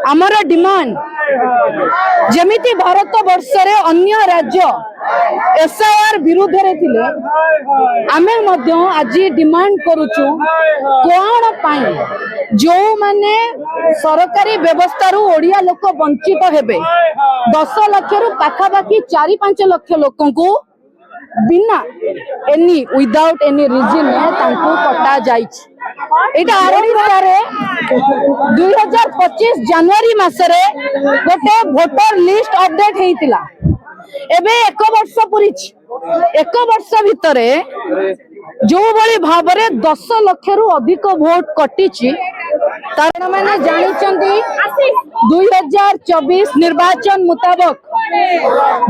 आमर डिमांड जमिति भारत वर्ष रे अन्य राज्य एसआईआर विरुद्ध रे थिले आमे मध्य आज डिमांड करूछु कोन पाई जो माने सरकारी व्यवस्था रु ओडिया लोक वंचित हेबे 10 लाख रु पाखापाखी 4-5 लाख लोक को बिना एनी विदाउट एनी रीजन तांको कटा जाइछ। एटा आरंभरे 2025 जनवरी मासरे गोटे वोटर लिस्ट अपडेट हेतिला। एबे 1 वर्ष पुरिछ 1 वर्ष भितरे जो भली भाबरे 10 लाख रु अधिक वोट कटिछि तारण माने जानिचंती 2024 निर्वाचन मुताबिक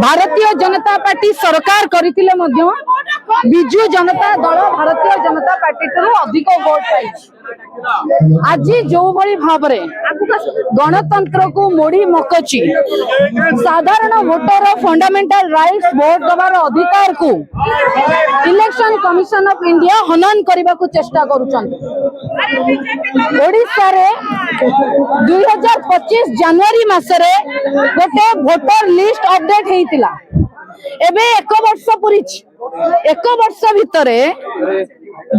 भारतीय जनता पार्टी सरकार करितिले मध्य बिजू जनता दल भारतीय जनता पार्टी ठरो अधिक वोट पाइछि। आज जो भली भाबरे गणतंत्र को मोड़ी मकची साधारण वोटर फंडामेंटल राइट्स वोट दबार अधिकार को इलेक्शन कमिशन ऑफ इंडिया हनन करबा को चेष्टा करूछन। ओडिसा रे 2025 जनवरी मासरे गोटे वोटर लिस्ट अपडेट हेतिला। एबे 1 वर्ष पुरिछ 1 वर्ष भितरे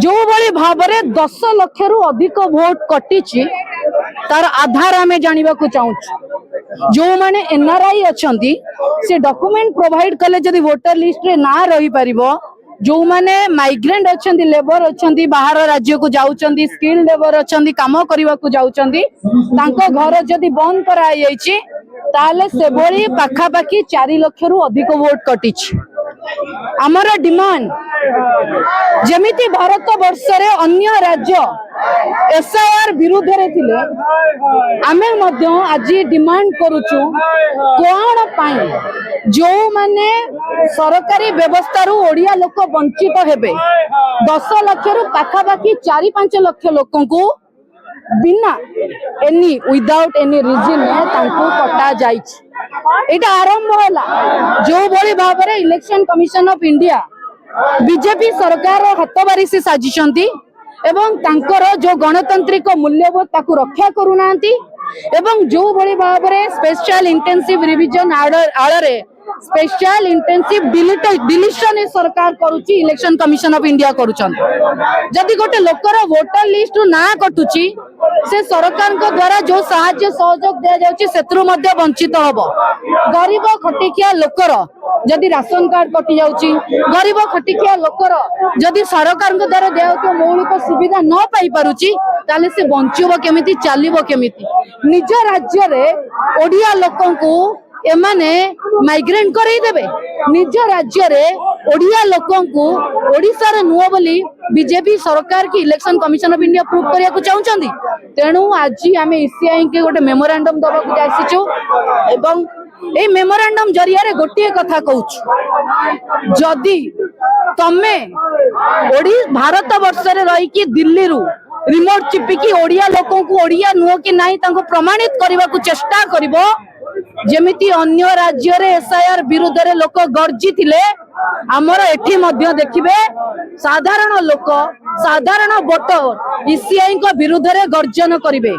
जो भली भाबरे 10 लाख रु अधिक वोट कटिछि तार आधार आमे जानिबा को चाहूछु। जो माने एनआरआई अछंती से डॉक्यूमेंट प्रोवाइड कले जदी वोटर लिस्ट रे ना रही परिबो जो माने माइग्रेंट अछंती लेबर अछंती बाहर राज्य को जाउचंती स्किल लेबर अछंती काम करबा को जाउचंती तांको घर जदी बंद कराई जाईछि ताले से भली पाखापाखी 4 लाख रु अधिक वोट कटिछि। आमर डिमांड जमिति भारत वर्ष रे अन्य राज्य एसआईआर विरुद्ध रे थिले आमे मध्य आज डिमांड करूछु कोन पाई जो माने सरकारी व्यवस्था रु ओडिया लोक वंचित हेबे 10 लाख रु पाखापाखी 4-5 लाख लोक को बिना एनी विदाउट एनी रीजन तांको कटा जाइछ। एटा आरंभ होला जो भली भाबरे election commission of India BJP सरकार हाथबारी से साजिशंती एवं तांकर जो गणतांत्रिक मूल्यबोध ताकू रक्षा करूनांती एवं जो भली भाबरे स्पेशल इंटेंसिव रिवीजन आड़रे स्पेशल इंटेंसिव डिलीशन सरकार करूची इलेक्शन कमिशन ऑफ इंडिया करूचन। जदि गोटे लोकर वोटर लिस्ट ना कटुची से सरकार को द्वारा जो साहाय्य सहयोग दिया जाउची सेत्रु मध्ये वंचित हबो। गरीब खटिकिया लोकर जदि राशन कार्ड कटि जाउची गरीब खटिकिया लोकर जदि सरकार को द्वारा दिया मौलिक सुविधा न पाई पारुची ताले से बंचिबो केमिति चालिबो केमिति। निज राज्य रे ओडिया लोकन को एमाने माइग्रेंट करई देबे निज राज्य रे ओडिया लोकन को ओडिसा रे नुवा बोली बीजेपी सरकार की election commission of India prove करिया को चाहुचंदी। तेणु आज आमे ईसीआई के गोटे मेमोरेंडम दबा को जासिचो एवं ए मेमोरेंडम जरिया रे गोटे कथा कहूछु जदि तमे ओडी भारत वर्ष रे रही की दिल्ली रु रिमोट चिपिकी ओडिया लोकन को ओडिया नुवा कि नाही तांको प्रमाणित करबा को चेष्टा करिवो जेमिति अन्य राज्य रे एसआईआर विरुद्ध रे लोक गर्जी थिले आमर एठी मध्य देखिबे साधारण लोक साधारण वोटर ईसीआई को विरुद्ध रे गर्जन करिवे।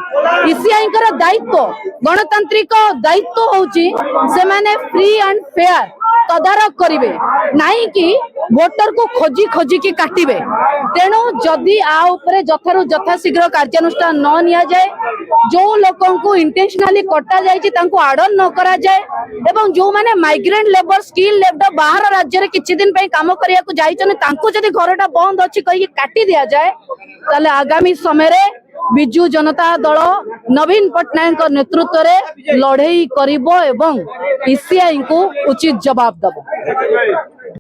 ईसीआई कर दायित्व गणतांत्रिक दायित्व होउची से माने फ्री एंड फेयर तदारक करिवे नाही कि वोटर को खोजी खोजी की काटिबे। तेणु जदि आ उपरे जथारु जथा शीघ्र कार्यानुष्ठान न निया जाए जो लोगों को इंटेंशनली कटा जायछि तांको आडन न करा जाए एवं जो माने माइग्रेंट लेबर स्किल लेबर बाहर राज्य रे किछि दिन पई काम करिया को जाइछन तांको जदि घरटा बंद अछि कहि काटी दिया जाए ताले आगामी समय रे बिजू जनता दल नवीन पटनायक नेतृत्व रे लड़ाई करिबो एवं ईसीआई को उचित जवाब दबो।